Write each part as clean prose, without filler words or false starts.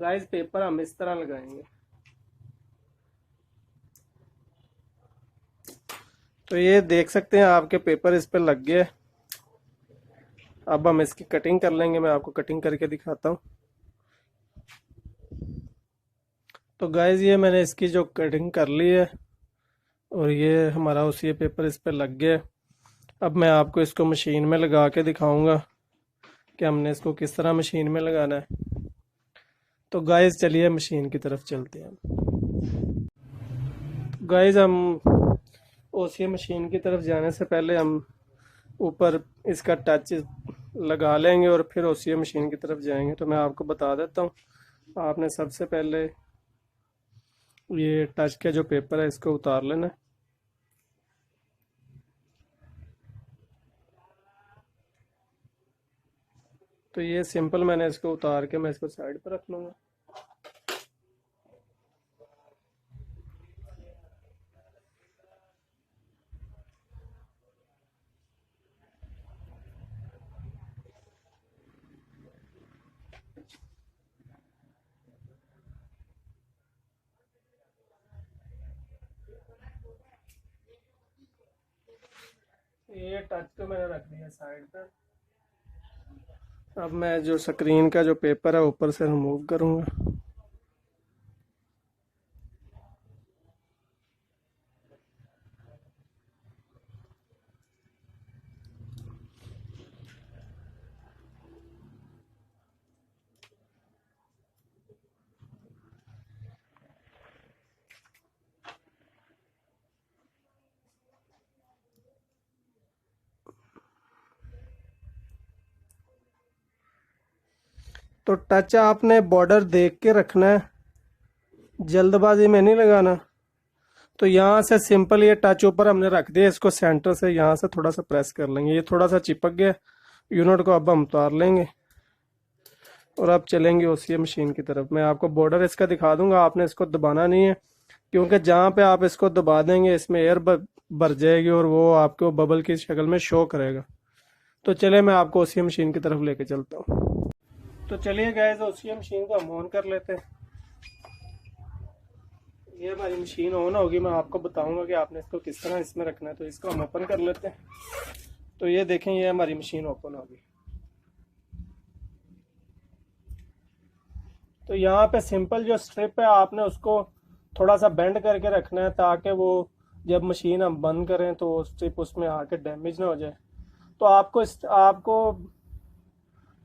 Guys paper हम इस तरह लगाएंगे। तो ये देख सकते हैं आपके पेपर इस पर लग गए। अब हम इसकी कटिंग कर लेंगे, मैं आपको कटिंग करके दिखाता हूँ। तो गाइस ये मैंने इसकी जो कटिंग कर ली है और ये हमारा उसी पेपर इस पर लग गया है। अब मैं आपको इसको मशीन में लगा के दिखाऊंगा कि हमने इसको किस तरह मशीन में लगाना है। तो गाइस चलिए मशीन की तरफ चलते हैं। तो गाइस हम ओसीए मशीन की तरफ जाने से पहले हम ऊपर इसका टच लगा लेंगे और फिर ओसीए मशीन की तरफ जाएंगे। तो मैं आपको बता देता हूँ, आपने सबसे पहले ये टच का जो पेपर है इसको उतार लेना है। तो ये सिंपल मैंने इसको उतार के मैं इसको साइड पर रख लूँगा। ये टच को मैंने रख दिया साइड पर। अब मैं जो स्क्रीन का जो पेपर है ऊपर से रिमूव करूँगा। तो टच आपने बॉर्डर देख के रखना है, जल्दबाजी में नहीं लगाना। तो यहाँ से सिंपल ये टच ऊपर हमने रख दिया, इसको सेंटर से यहाँ से थोड़ा सा प्रेस कर लेंगे। ये थोड़ा सा चिपक गया यूनिट को, अब हम उतार लेंगे और अब चलेंगे उसी मशीन की तरफ। मैं आपको बॉर्डर इसका दिखा दूंगा, आपने इसको दबाना नहीं है क्योंकि जहाँ पे आप इसको दबा देंगे इसमें एयर भर जाएगी और वो आपको बबल की शक्ल में शो करेगा। तो चलिए मैं आपको उसी मशीन की तरफ लेके चलता हूँ। तो चलिए गाइस उसी मशीन को हम ऑन कर लेते हैं। ये हमारी मशीन ऑन होगी, मैं आपको बताऊंगा कि आपने इसको किस तरह इसमें रखना है। तो इसको हम ओपन कर लेते हैं। तो ये देखें, ये हमारी मशीन ओपन होगी। तो यहाँ पे सिंपल जो स्ट्रिप है आपने उसको थोड़ा सा बेंड करके रखना है ताकि वो जब मशीन हम बंद करें तो स्ट्रिप उसमें आके डैमेज ना हो जाए। तो आपको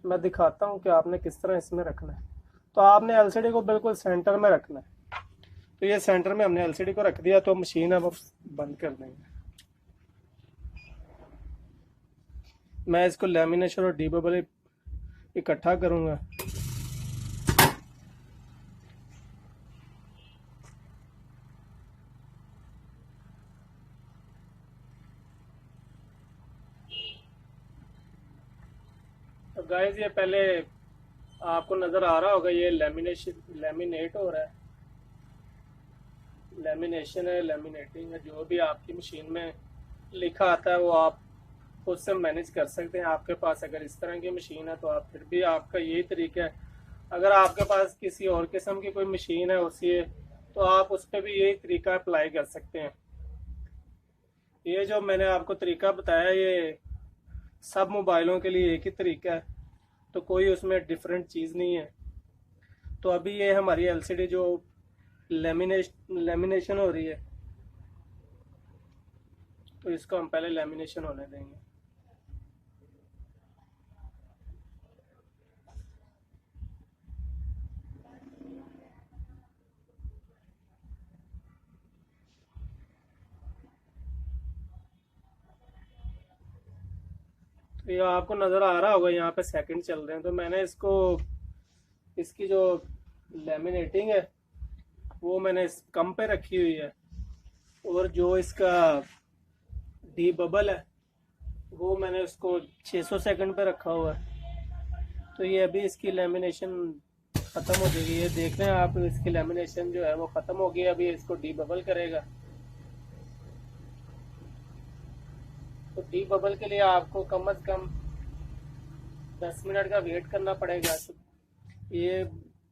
मैं दिखाता हूँ कि आपने किस तरह इसमें रखना है। तो आपने एलसीडी को बिल्कुल सेंटर में रखना है। तो ये सेंटर में हमने एलसीडी को रख दिया, तो मशीन अब बंद कर देंगे। मैं इसको लैमिनेशन और डीबबल इकट्ठा करूँगा। तो गाइस ये पहले आपको नज़र आ रहा होगा, ये लैमिनेट हो रहा है। लैमिनेशन है, लैमिनेटिंग है, जो भी आपकी मशीन में लिखा आता है वो आप खुद से मैनेज कर सकते हैं। आपके पास अगर इस तरह की मशीन है तो आप फिर भी आपका यही तरीका है। अगर आपके पास किसी और किस्म की कोई मशीन है उसी, तो आप उस पर भी यही तरीका अप्लाई कर सकते हैं। ये जो मैंने आपको तरीका बताया ये सब मोबाइलों के लिए एक ही तरीका है, तो कोई उसमें डिफरेंट चीज़ नहीं है। तो अभी ये हमारी एलसीडी जो लेमिनेशन हो रही है, तो इसको हम पहले लेमिनेशन होने देंगे। तो ये आपको नज़र आ रहा होगा यहाँ पे सेकंड चल रहे हैं। तो मैंने इसकी जो लेमिनेटिंग है वो मैंने इस कम पे रखी हुई है और जो इसका डी बबल है वो मैंने उसको 600 सेकंड पे रखा हुआ है। तो ये अभी इसकी लेमिनेशन ख़त्म हो जाएगी। ये देख रहे हैं आप, इसकी लेमिनेशन जो है वो ख़त्म हो गई। अभी इसको डी बबल करेगा। तो डी बबल के लिए आपको कम से कम 10 मिनट का वेट करना पड़ेगा। तो ये